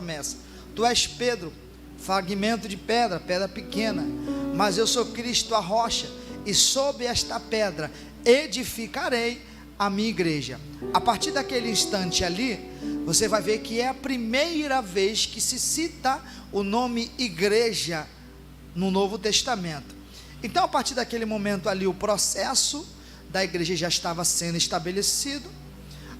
promessa: tu és Pedro, fragmento de pedra, pedra pequena, mas eu sou Cristo, a rocha, e sobre esta pedra edificarei a minha igreja. A partir daquele instante ali, você vai ver que é a primeira vez que se cita o nome igreja no Novo Testamento. Então, a partir daquele momento ali, o processo da igreja já estava sendo estabelecido,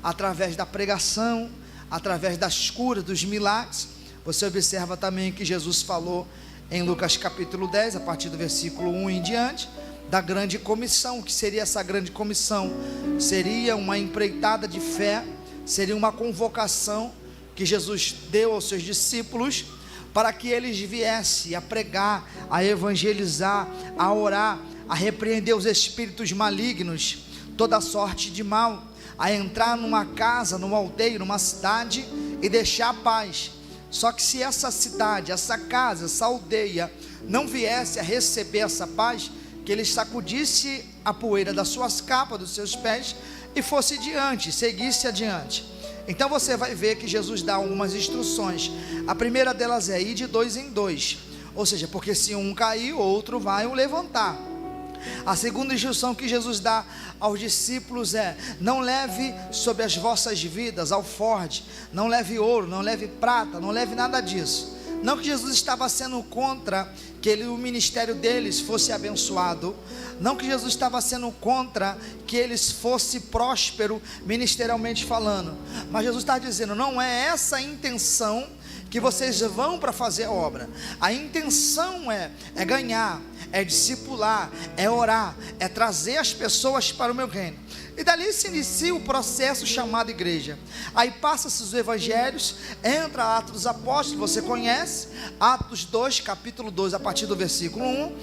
através da pregação, através das curas, dos milagres. Você observa também que Jesus falou em Lucas capítulo 10, a partir do versículo 1 em diante, da grande comissão. O que seria essa grande comissão? Seria uma empreitada de fé, seria uma convocação que Jesus deu aos seus discípulos, para que eles viessem a pregar, a evangelizar, a orar, a repreender os espíritos malignos, toda sorte de mal, a entrar numa casa, numa aldeia, numa cidade e deixar a paz. Só que se essa cidade, essa casa, essa aldeia não viesse a receber essa paz, que ele sacudisse a poeira das suas capas, dos seus pés, e fosse adiante, seguisse adiante. Então você vai ver que Jesus dá algumas instruções. A primeira delas é ir de 2 em 2, ou seja, porque se um cair, o outro vai o levantar. A segunda instrução que Jesus dá aos discípulos é: não leve sobre as vossas vidas alforje, não leve ouro, não leve prata, não leve nada disso. Não que Jesus estava sendo contra que o ministério deles fosse abençoado, não que Jesus estava sendo contra que eles fossem prósperos ministerialmente falando, mas Jesus está dizendo: não é essa a intenção que vocês vão para fazer a obra. A intenção é ganhar, é discipular, é orar, é trazer as pessoas para o meu reino. E dali se inicia o processo chamado igreja. Aí passa-se os evangelhos, entra Atos dos Apóstolos, você conhece, Atos 2, capítulo 2, a partir do versículo 1,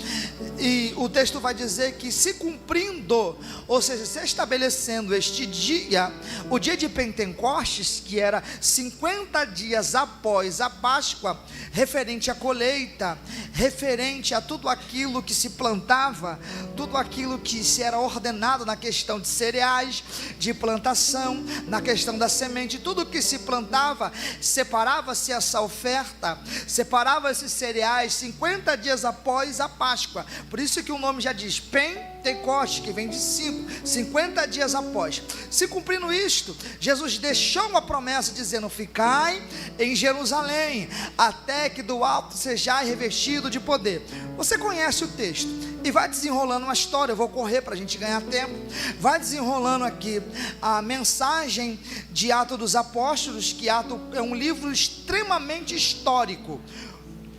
e o texto vai dizer que se cumprindo, ou seja, se estabelecendo este dia, o dia de Pentecostes, que era 50 dias após a Páscoa, referente à colheita, referente a tudo aquilo que se plantava, tudo aquilo que se era ordenado na questão de cereais, de plantação, na questão da semente, tudo que se plantava, separava-se essa oferta, separava esses cereais 50 dias após a Páscoa. Por isso que o nome já diz Pentecoste, que vem de 50 dias após. Se cumprindo isto, Jesus deixou uma promessa dizendo: ficai em Jerusalém, até que do alto sejais revestido de poder. Você conhece o texto, e vai desenrolando uma história. Eu vou correr para a gente ganhar tempo. Vai desenrolando aqui a mensagem de Atos dos Apóstolos, que Atos é um livro extremamente histórico.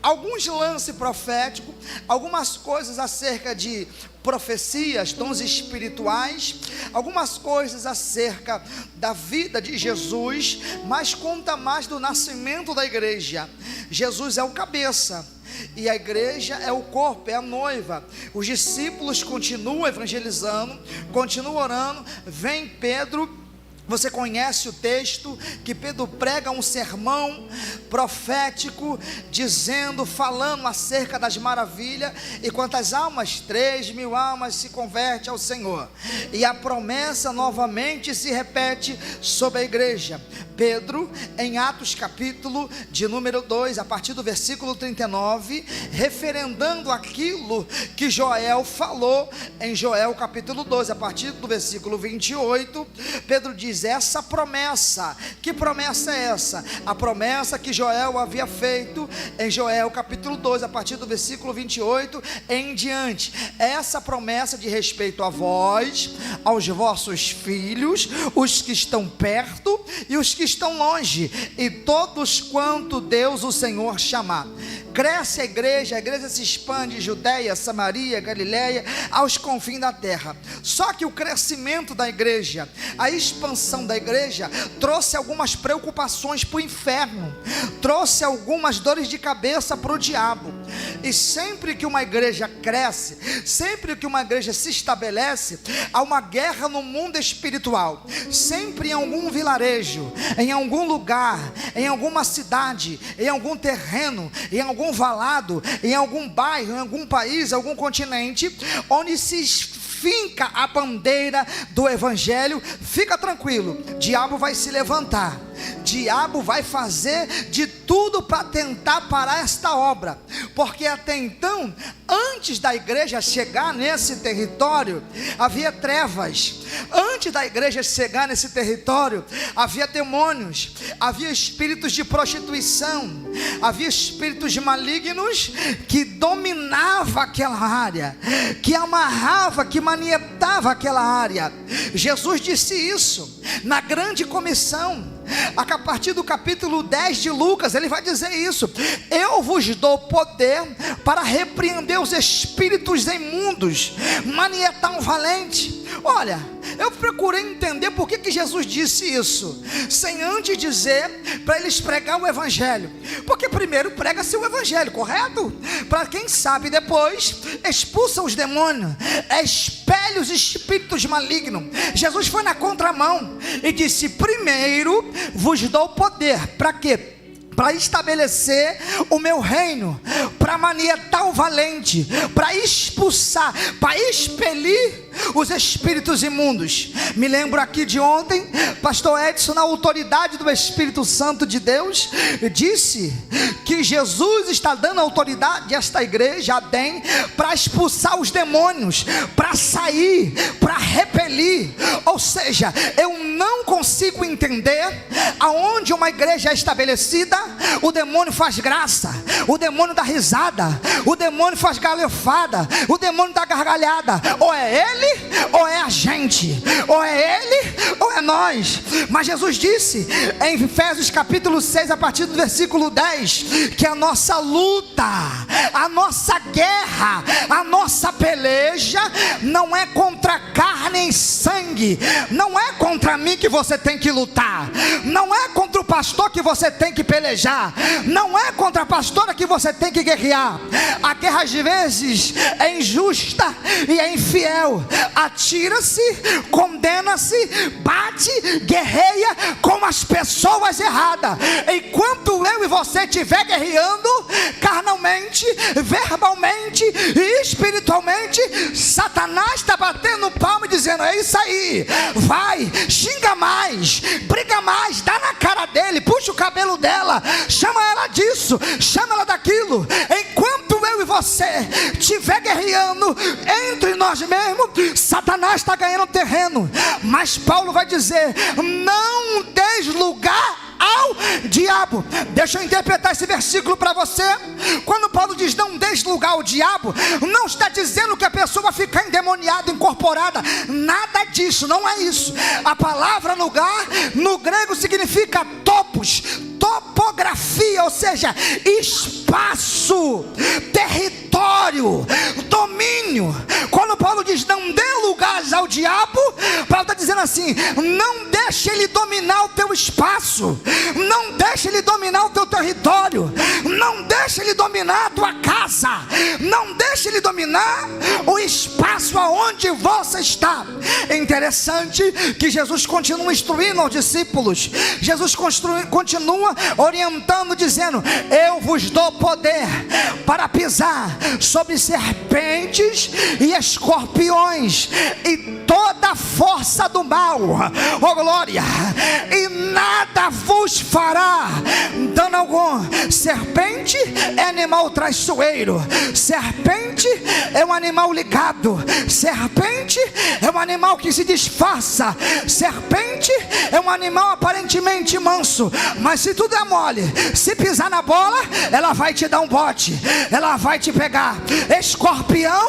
Alguns lances proféticos, algumas coisas acerca de profecias, dons espirituais, algumas coisas acerca da vida de Jesus, mas conta mais do nascimento da igreja. Jesus é o cabeça, e a igreja é o corpo, é a noiva. Os discípulos continuam evangelizando, continuam orando. Vem Pedro. Você conhece o texto, que Pedro prega um sermão profético, dizendo, falando acerca das maravilhas, e quantas almas? 3.000 almas se convertem ao Senhor, e a promessa novamente se repete sobre a igreja. Pedro, em Atos capítulo de número 2, a partir do versículo 39, referendando aquilo que Joel falou em Joel capítulo 2, a partir do versículo 28, Pedro diz: essa promessa, que promessa é essa? A promessa que Joel havia feito em Joel capítulo 2, a partir do versículo 28 em diante. Essa promessa de respeito a vós, aos vossos filhos, os que estão perto e os que estão longe, e todos quanto Deus o Senhor chamar. Cresce a igreja se expande, Judeia, Samaria, Galileia, aos confins da terra. Só que o crescimento da igreja, a expansão da igreja, trouxe algumas preocupações para o inferno, trouxe algumas dores de cabeça para o diabo. E sempre que uma igreja cresce, sempre que uma igreja se estabelece, há uma guerra no mundo espiritual. Sempre em algum vilarejo, em algum lugar, em alguma cidade, em algum terreno, em algum valado, em algum bairro, em algum país, em algum continente, onde se finca a bandeira do evangelho, fica tranquilo, o diabo vai se levantar, diabo vai fazer de tudo para tentar parar esta obra, porque até então, antes da igreja chegar nesse território, havia trevas. Antes da igreja chegar nesse território, havia demônios, havia espíritos de prostituição, havia espíritos malignos que dominavam aquela área, que amarrava, que manietava aquela área. Jesus disse isso na grande comissão. A partir do capítulo 10 de Lucas, ele vai dizer isso: eu vos dou poder para repreender os espíritos imundos, manietar um valente. Olha, eu procurei entender por que Jesus disse isso, sem antes dizer para eles pregar o evangelho. Porque primeiro prega-se o evangelho, correto? Para quem sabe depois expulsa os demônios, expele os espíritos malignos. Jesus foi na contramão e disse: primeiro vos dou poder. Para quê? Para estabelecer o meu reino, para manietar o valente, para expulsar, para expelir os espíritos imundos. Me lembro aqui de ontem, pastor Edson, na autoridade do Espírito Santo de Deus, disse que Jesus está dando autoridade a esta igreja, ADEM, para expulsar os demônios, para sair, para repelir. Ou seja, eu não consigo entender aonde uma igreja é estabelecida, o demônio faz graça, o demônio dá risada, o demônio faz galhofada, o demônio dá gargalhada. Ou é ele, ou é a gente, ou é ele, ou é nós. Mas Jesus disse em Efésios capítulo 6, a partir do versículo 10, que a nossa luta, a nossa guerra, a nossa peleja não é contra carne e sangue. Não é contra mim que você tem que lutar, não é contra o pastor que você tem que pelejar, não é contra a pastora que você tem que guerrear. A guerra às vezes é injusta e é infiel. Atira-se, condena-se, bate, guerreia com as pessoas erradas. Enquanto eu e você estiver guerreando carnalmente, verbalmente e espiritualmente, Satanás está batendo palma e dizendo: é isso aí, vai, xinga mais, briga mais, dá na cara dele, puxa o cabelo dela, chama ela disso, chama ela daquilo. Enquanto eu e você estiver guerreando entre nós mesmos, Satanás está ganhando terreno. Mas Paulo vai dizer: não deis lugar ao diabo. Deixa eu interpretar esse versículo para você. Quando Paulo diz não deis lugar ao diabo, não está dizendo que a pessoa vai ficar endemoniada, incorporada, nada disso, não é isso. A palavra lugar no grego significa topos, topografia, ou seja, espaço, território, domínio. Quando Paulo diz não dê lugar ao diabo, Paulo está dizendo assim: não deixe ele dominar o teu espaço, não deixe ele dominar o teu território, não deixe ele dominar a tua casa, não deixe ele dominar o espaço aonde você está. É interessante que Jesus continua instruindo aos discípulos, Jesus continua orientando, dizendo: eu vos dou poder para pisar sobre serpentes e escorpiões e toda a força do mal, oh glória, e nada vos fará dano algum. Serpente é animal traiçoeiro, serpente é um animal ligado, serpente é um animal que se disfarça, serpente é um animal aparentemente manso, mas se tu der mole, se pisar na bola, ela vai te dar um bote, ela vai te pegar. Escorpião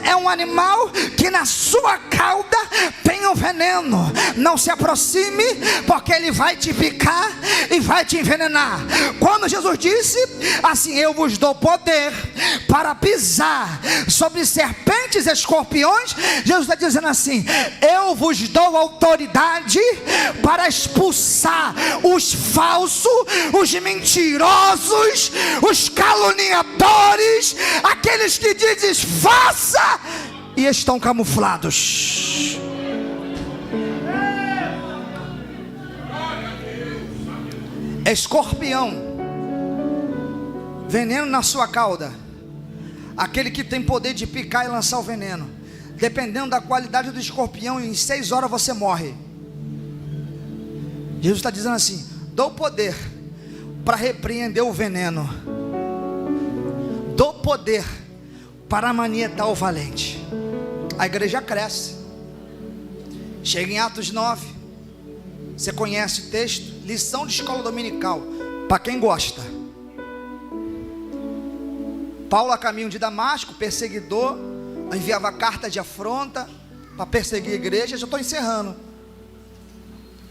é um animal que na sua cauda tem um veneno. Não se aproxime, porque ele vai te picar e vai te envenenar. Quando Jesus disse assim: eu vos dou poder para pisar sobre serpentes e escorpiões, Jesus está dizendo assim: eu vos dou autoridade para expulsar os falsos, os mentirosos, os caluniadores, aqueles que dizem faça e estão camuflados. Escorpião, veneno na sua cauda, aquele que tem poder de picar e lançar o veneno. Dependendo da qualidade do escorpião, em 6 horas você morre. Jesus está dizendo assim: dou poder para repreender o veneno, dou poder para manietar o valente. A igreja cresce. Chega em Atos 9, você conhece o texto, lição de escola dominical, para quem gosta. Paulo a caminho de Damasco, perseguidor, enviava carta de afronta para perseguir a igreja. Já estou encerrando.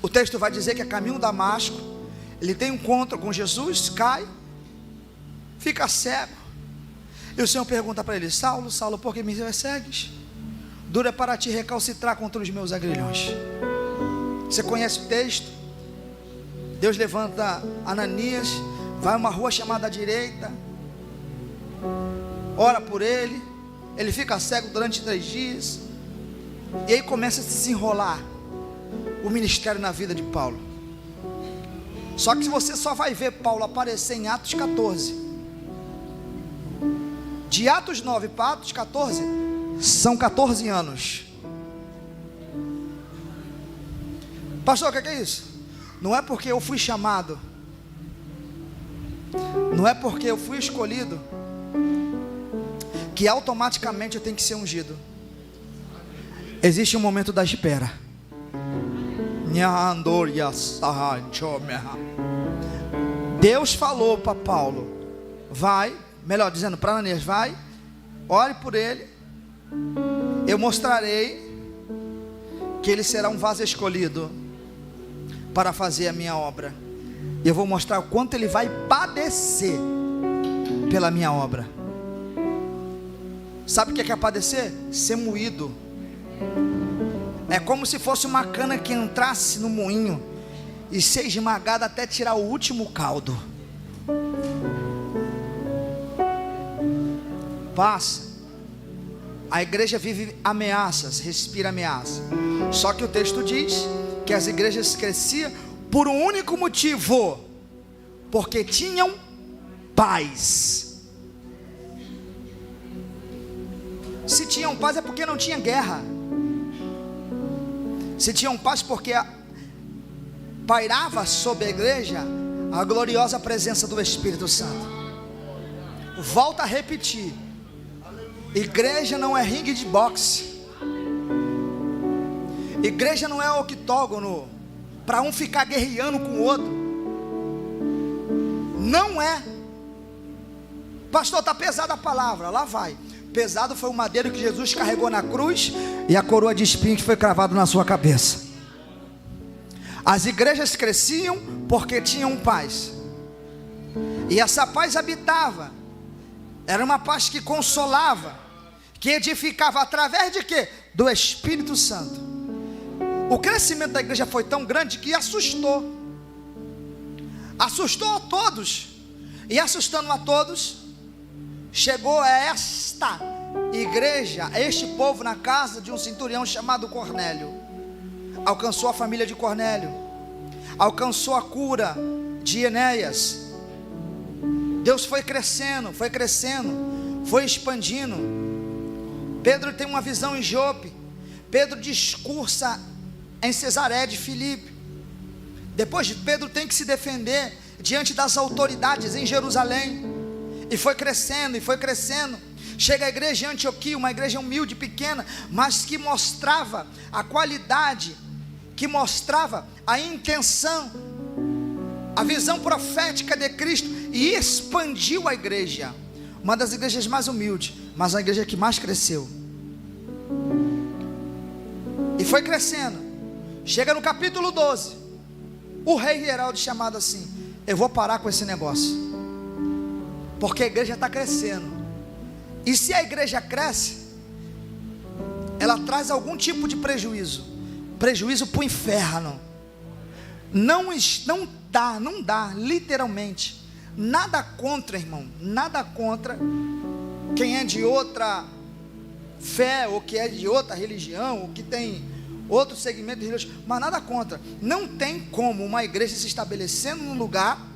O texto vai dizer que a caminho de Damasco, ele tem um encontro com Jesus, cai, fica cego, e o Senhor pergunta para ele: Saulo, Saulo, por que me persegues? Duro é para ti recalcitrar contra os meus agrilhões. Você conhece o texto? Deus levanta Ananias, vai a uma rua chamada à direita, ora por ele, ele fica cego durante 3 dias, e aí começa a se desenrolar o ministério na vida de Paulo. Só que você só vai ver Paulo aparecer em Atos 14. De Atos 9 para Atos 14 são 14 anos. Pastor, o que é isso? Não é porque eu fui chamado, não é porque eu fui escolhido, que automaticamente eu tenho que ser ungido. Existe um momento da espera. Deus falou para Paulo: vai, melhor dizendo, para Ananias, vai, ore por ele, eu mostrarei que ele será um vaso escolhido para fazer a minha obra, e eu vou mostrar o quanto ele vai padecer pela minha obra. Sabe o que é padecer? Ser moído. É como se fosse uma cana que entrasse no moinho e ser esmagada até tirar o último caldo. Passa. A igreja vive ameaças, respira ameaça. Só que o texto diz que as igrejas cresciam por um único motivo: porque tinham paz. Se tinham paz é porque não tinha guerra. Se tinham paz porque pairava sobre a igreja a gloriosa presença do Espírito Santo. Volto a repetir: igreja não é ringue de boxe, igreja não é octógono para um ficar guerreando com o outro. Não é. Pastor, está pesada a palavra. Lá vai. Pesado foi o madeiro que Jesus carregou na cruz e a coroa de espinho que foi cravado na sua cabeça. As igrejas cresciam porque tinham paz, e essa paz habitava. Era uma paz que consolava, que edificava através de quê? Do Espírito Santo. O crescimento da igreja foi tão grande que assustou a todos, e assustando a todos, chegou a esta igreja, a este povo, na casa de um centurião chamado Cornélio. Alcançou a família de Cornélio, alcançou a cura de Enéas. Deus foi crescendo, foi expandindo. Pedro tem uma visão em Jope. Pedro discursa em Cesaré de Filipe. Depois Pedro tem que se defender diante das autoridades em Jerusalém. E foi crescendo, e foi crescendo. Chega a igreja de Antioquia, uma igreja humilde, pequena, mas que mostrava a qualidade, que mostrava a intenção, a visão profética de Cristo, e expandiu a igreja. Uma das igrejas mais humildes, mas a igreja que mais cresceu. E foi crescendo. Chega no capítulo 12, o rei Heraldo chamado assim: eu vou parar com esse negócio, porque a igreja está crescendo. E se a igreja cresce, ela traz algum tipo de prejuízo para o inferno. Não dá, literalmente. Nada contra, irmão, nada contra quem é de outra fé, ou que é de outra religião, ou que tem outro segmento de religião, mas nada contra. Não tem como uma igreja se estabelecendo num lugar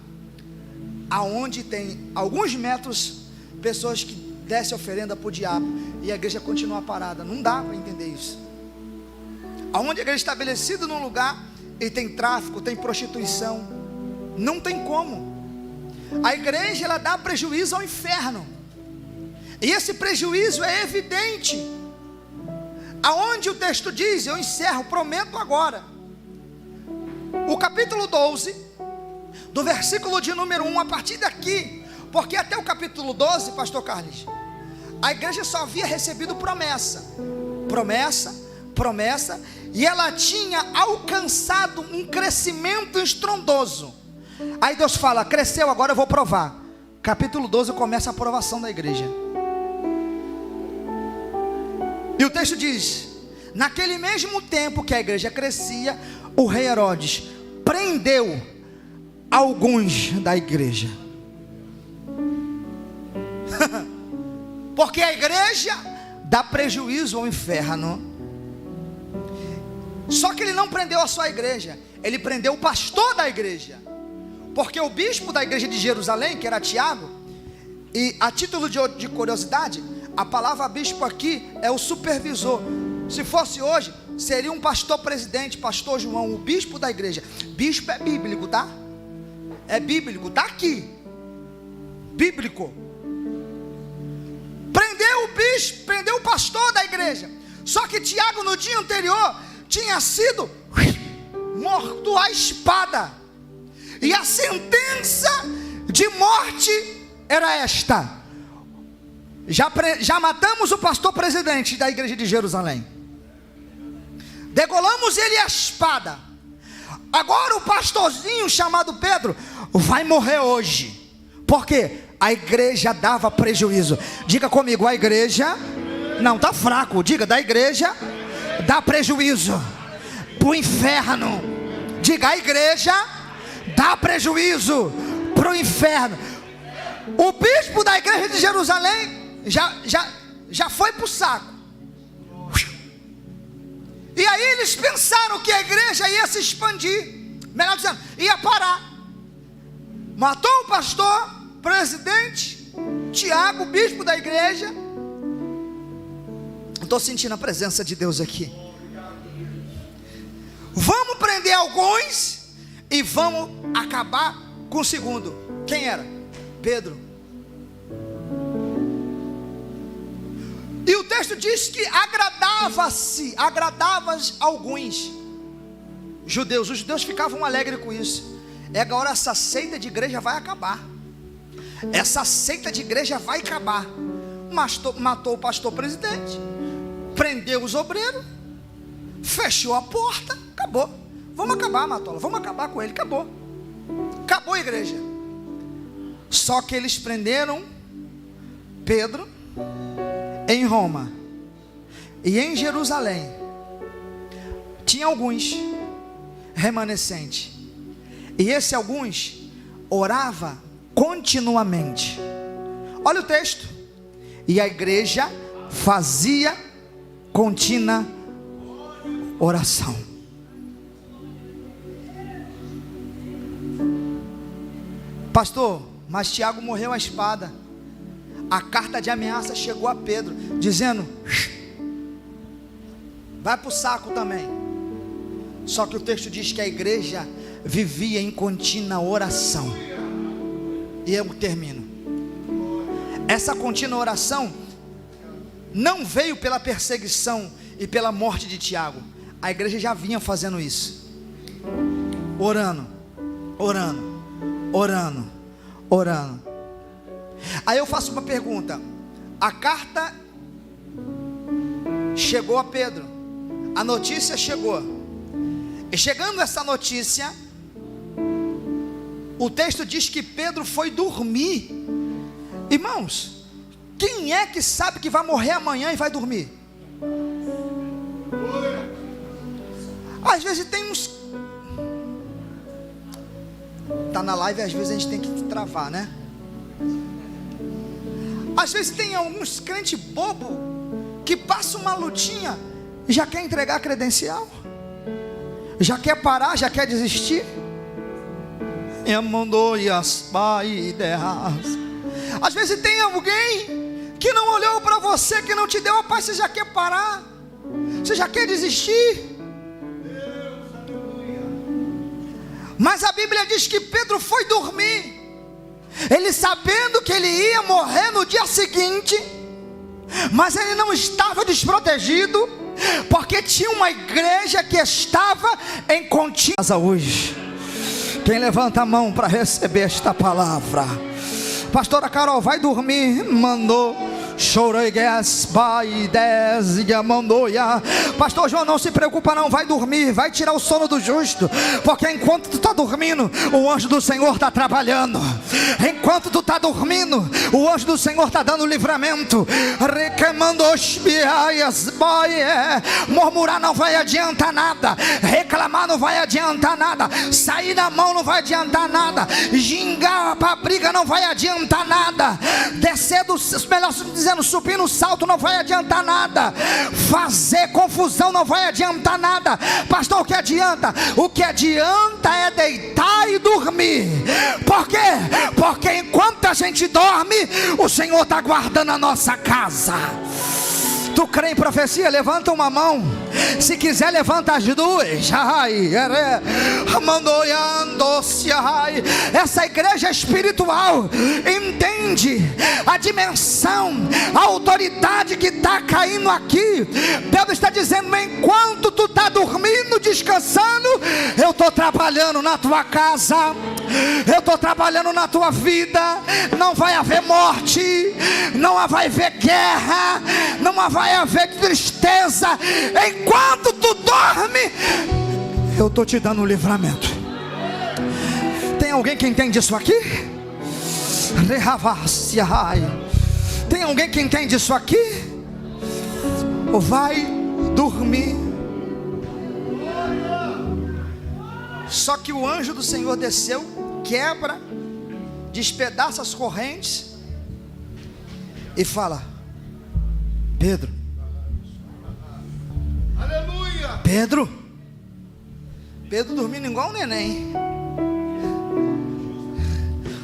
aonde tem alguns metros pessoas que descem oferenda para o diabo e a igreja continua parada. Não dá para entender isso. Aonde a igreja é estabelecida num lugar e tem tráfico, tem prostituição. Não tem como. A igreja, ela dá prejuízo ao inferno, e esse prejuízo é evidente. Aonde o texto diz, eu encerro, prometo agora, o capítulo 12, do versículo de número 1, a partir daqui, porque até o capítulo 12, pastor Carlos, a igreja só havia recebido promessa, e ela tinha alcançado um crescimento estrondoso. Aí Deus fala, cresceu, agora eu vou provar. Capítulo 12 começa a aprovação da igreja. E o texto diz, naquele mesmo tempo que a igreja crescia, o rei Herodes prendeu alguns da igreja. Porque a igreja dá prejuízo ao inferno. Só que ele não prendeu a sua igreja, ele prendeu o pastor da igreja. Porque o bispo da igreja de Jerusalém, que era Tiago, e a título de curiosidade, a palavra bispo aqui é o supervisor. Se fosse hoje, seria um pastor presidente, pastor João, o bispo da igreja. Bispo é bíblico, tá? É bíblico, tá aqui. Bíblico. Prendeu o bispo, prendeu o pastor da igreja. Só que Tiago no dia anterior tinha sido morto à espada. E a sentença de morte era esta: já matamos o pastor presidente da igreja de Jerusalém, degolamos ele à espada. Agora o pastorzinho chamado Pedro vai morrer hoje. Por quê? A igreja dava prejuízo. Diga comigo, a igreja, não, está fraco, diga, da igreja dá prejuízo para o inferno. Diga, a igreja dá prejuízo para o inferno. O bispo da igreja de Jerusalém já foi para o saco. E aí eles pensaram que a igreja ia se expandir, melhor dizendo, ia parar. Matou o pastor, presidente, Tiago, bispo da igreja. Estou sentindo a presença de Deus aqui. Vamos prender alguns e vamos acabar com o segundo. Quem era? Pedro. E o texto diz que agradava alguns judeus. Os judeus ficavam alegres com isso. Agora essa seita de igreja vai acabar. Essa seita de igreja vai acabar. Matou o pastor presidente, prendeu os obreiros, fechou a porta, acabou. Vamos acabar, Matola, vamos acabar com ele, acabou. Acabou a igreja. Só que eles prenderam Pedro em Roma, e em Jerusalém tinha alguns remanescentes, e esse alguns orava continuamente. Olha o texto. E a igreja fazia contínua oração. Pastor, mas Tiago morreu à espada. A carta de ameaça chegou a Pedro, dizendo: vai para o saco também. Só que o texto diz que a igreja vivia em contínua oração. E eu termino. Essa contínua oração não veio pela perseguição e pela morte de Tiago. A igreja já vinha fazendo isso, orando. Aí eu faço uma pergunta. A carta chegou a Pedro, a notícia chegou, e chegando essa notícia, o texto diz que Pedro foi dormir. Irmãos, quem é que sabe que vai morrer amanhã e vai dormir? Às vezes tem uns... Tá na live, às vezes a gente tem que travar, né? Às vezes tem alguns crentes bobo que passa uma lutinha e já quer entregar a credencial, já quer parar, já quer desistir. Às vezes tem alguém que não olhou para você, que não te deu a paz, você já quer parar, você já quer desistir. Mas a Bíblia diz que Pedro foi dormir, ele sabendo que ele ia morrer no dia seguinte, mas ele não estava desprotegido, porque tinha uma igreja que estava em contínua hoje. Quem levanta a mão para receber esta palavra? Pastora Carol, vai dormir, mandou. Pastor João, não se preocupa não, vai dormir, vai tirar o sono do justo, porque enquanto tu está dormindo, o anjo do Senhor está trabalhando. Enquanto tu está dormindo, o anjo do Senhor está dando livramento. Murmurar não vai adiantar nada, reclamar não vai adiantar nada, sair da mão não vai adiantar nada, gingar para a briga não vai adiantar nada, descer dos melhores dizendo, subir no salto não vai adiantar nada, fazer confusão não vai adiantar nada. Pastor, o que adianta? O que adianta é deitar e dormir. Por quê? Porque enquanto a gente dorme, o Senhor está guardando a nossa casa. Tu crê em profecia? Levanta uma mão. Se quiser, levanta as duas. Essa igreja espiritual entende a dimensão, a autoridade que está caindo aqui. Deus está dizendo: enquanto tu está dormindo, descansando, eu estou trabalhando na tua casa, eu estou trabalhando na tua vida. Não vai haver morte, não vai haver guerra, não vai haver tristeza. Enquanto tu dorme, eu estou te dando um livramento. Tem alguém que entende isso aqui? Tem alguém que entende isso aqui? Vai dormir. Só que o anjo do Senhor desceu, quebra, despedaça as correntes e fala: Pedro, aleluia. Pedro dormindo igual um neném.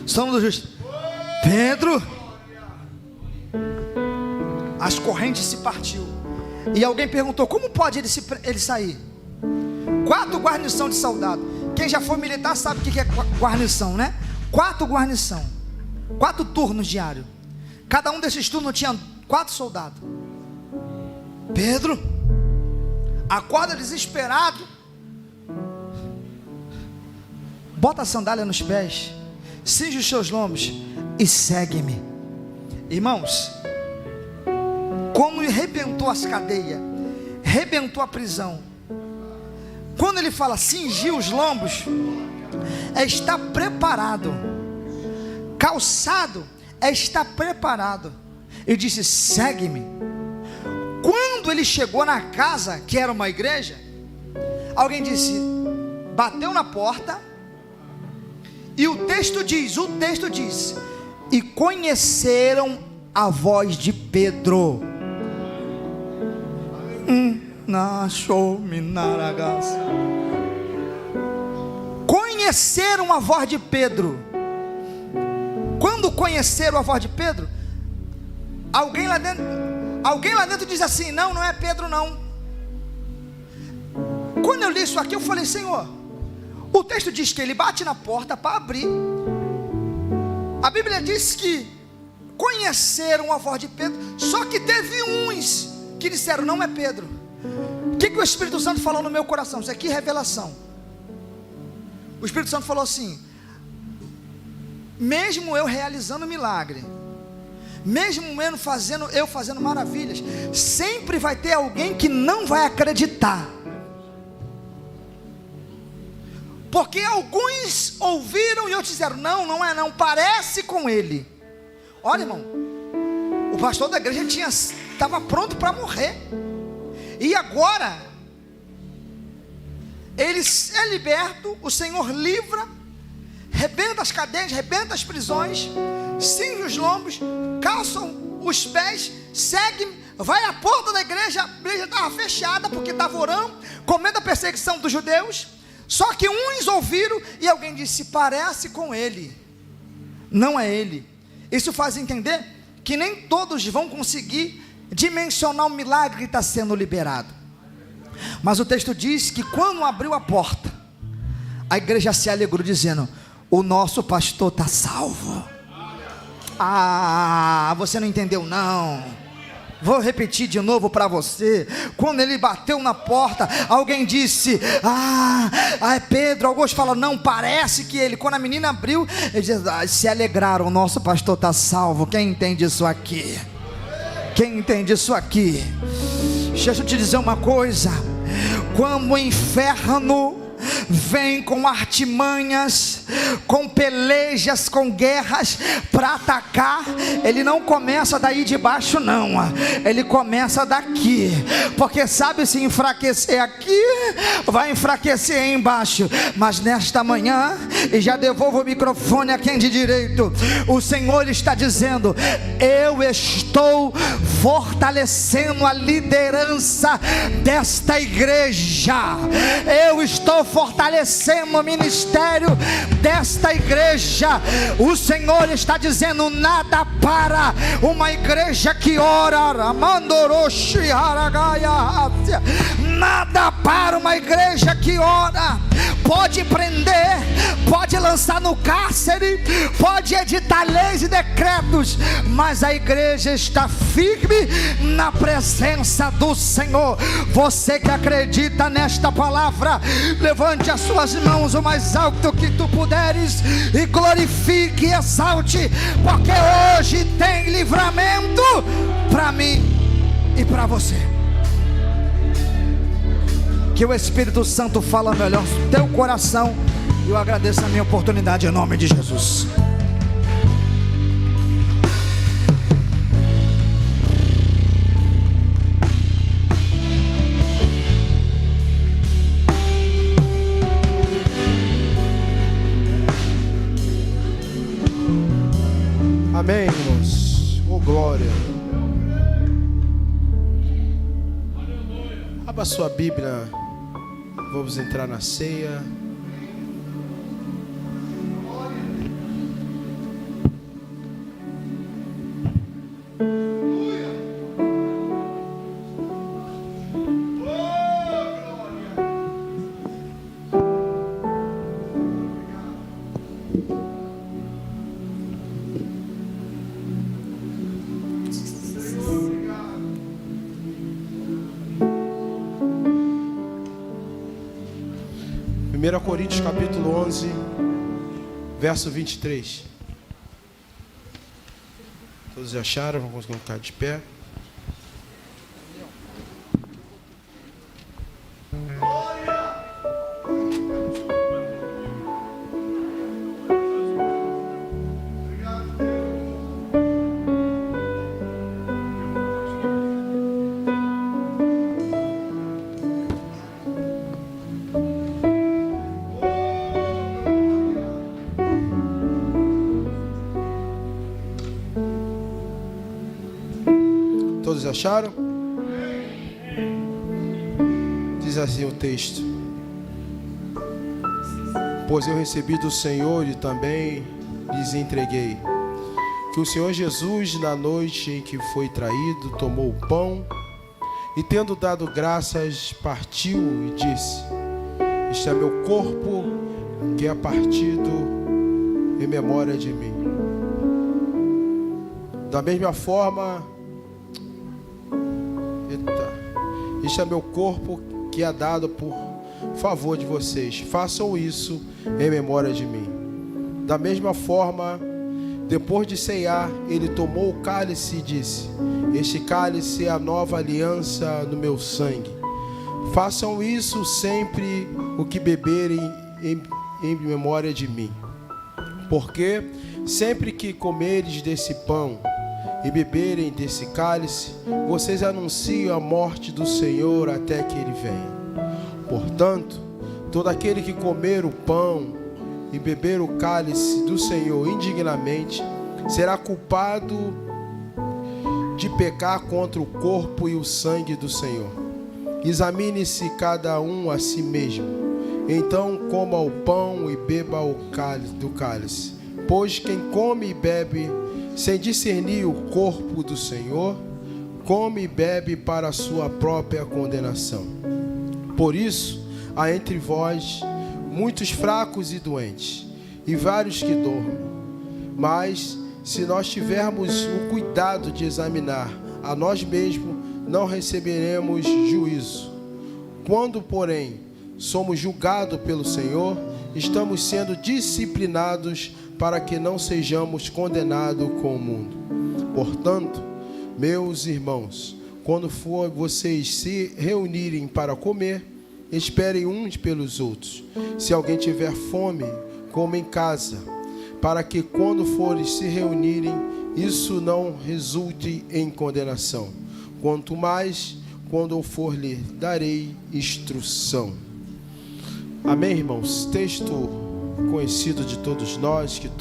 Sono do justo. Pedro, as correntes se partiu. E alguém perguntou: como pode ele sair? 4 guarnição de soldado. Quem já foi militar sabe o que é guarnição, né? 4 guarnição, 4 turnos diários. Cada um desses turnos tinha 4 soldados. Pedro acorda desesperado, bota a sandália nos pés, cinge os seus lombos e segue-me. Irmãos, como arrebentou as cadeias, arrebentou a prisão. Quando ele fala cingir os lombos, é estar preparado. Calçado é estar preparado. Ele disse: segue-me. Quando ele chegou na casa, que era uma igreja, alguém disse, bateu na porta, e o texto diz, e conheceram a voz de Pedro. Conheceram a voz de Pedro. Quando conheceram a voz de Pedro, alguém lá dentro diz assim: não é Pedro não. Quando eu li isso aqui, eu falei: Senhor, o texto diz que ele bate na porta para abrir. A Bíblia diz que conheceram a voz de Pedro, só que teve uns que disseram: não é Pedro. O que o Espírito Santo falou no meu coração? Isso aqui é revelação. O Espírito Santo falou assim: mesmo eu realizando milagre, mesmo eu fazendo maravilhas, sempre vai ter alguém que não vai acreditar. Porque alguns ouviram e outros disseram: não é não, parece com ele. Olha, irmão, o pastor da igreja estava pronto para morrer, e agora ele é liberto. O Senhor livra, rebenta as cadeias, rebenta as prisões, cinge os lombos, calçam os pés, segue, vai à porta da igreja. A igreja estava fechada porque estava orando, com medo da perseguição dos judeus. Só que uns ouviram e alguém disse: parece com ele. Não é ele. Isso faz entender que nem todos vão conseguir dimensionar o milagre que está sendo liberado. Mas o texto diz que quando abriu a porta, A igreja se alegrou dizendo: o nosso pastor está salvo. Ah, você não entendeu não. Vou repetir de novo para você. Quando ele bateu na porta, alguém disse: é Pedro. Alguns falam: não, parece que ele. Quando a menina abriu, eles se alegraram: o nosso pastor está salvo. Quem entende isso aqui? Quem entende isso aqui? Deixa eu te dizer uma coisa: quando o inferno vem com artimanhas, com pelejas, com guerras para atacar, ele não começa daí de baixo não, ele começa daqui, porque sabe, se enfraquecer aqui, vai enfraquecer aí embaixo. Mas nesta manhã, e já devolvo o microfone a quem de direito, o Senhor está dizendo: eu estou fortalecendo a liderança desta igreja, eu estou fortalecendo o ministério desta igreja. O Senhor está dizendo: nada para uma igreja que ora, nada para uma igreja que ora. Pode prender, pode lançar no cárcere, pode editar leis e decretos, mas a igreja está firme na presença do Senhor. Você que acredita nesta palavra, levante as suas mãos o mais alto que tu puderes e glorifique e exalte, porque hoje tem livramento para mim e para você. Que o Espírito Santo fala melhor no teu coração. Eu agradeço a minha oportunidade em nome de Jesus. Amém, irmãos. Oh, glória. Abra sua Bíblia. Vamos entrar na ceia. Coríntios capítulo 11, verso 23. Todos já acharam? Vamos colocar de pé. Todos acharam? Diz assim o texto: pois eu recebi do Senhor e também lhes entreguei, que o Senhor Jesus, na noite em que foi traído, tomou o pão e, tendo dado graças, partiu e disse: este é meu corpo que é partido em memória de mim. Da mesma forma, este é meu corpo que é dado por favor de vocês. Façam isso em memória de mim. Da mesma forma, depois de ceiar, ele tomou o cálice e disse: este cálice é a nova aliança no meu sangue. Façam isso sempre o que beberem em memória de mim. Porque sempre que comeres desse pão e beberem desse cálice, vocês anunciam a morte do Senhor até que Ele venha. Portanto, todo aquele que comer o pão e beber o cálice do Senhor indignamente, será culpado de pecar contra o corpo e o sangue do Senhor. Examine-se cada um a si mesmo, então coma o pão e beba do cálice. Pois quem come e bebe sem discernir o corpo do Senhor, come e bebe para a sua própria condenação. Por isso, há entre vós muitos fracos e doentes, e vários que dormem. Mas, se nós tivermos o cuidado de examinar a nós mesmos, não receberemos juízo. Quando, porém, somos julgados pelo Senhor, estamos sendo disciplinados para que não sejamos condenados com o mundo. Portanto, meus irmãos, quando for vocês se reunirem para comer, esperem uns pelos outros. Se alguém tiver fome, coma em casa, para que quando forem se reunirem, isso não resulte em condenação. Quanto mais, quando eu for lhe darei instrução. Amém, irmãos? Texto conhecido de todos nós, que o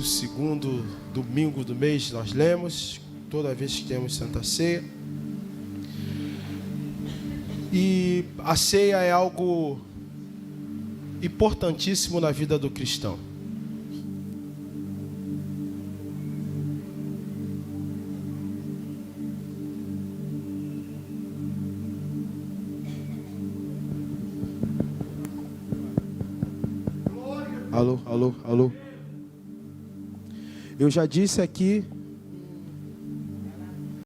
segundo domingo do mês nós lemos, toda vez que temos Santa Ceia. E a ceia é algo importantíssimo na vida do cristão. Alô. Eu já disse aqui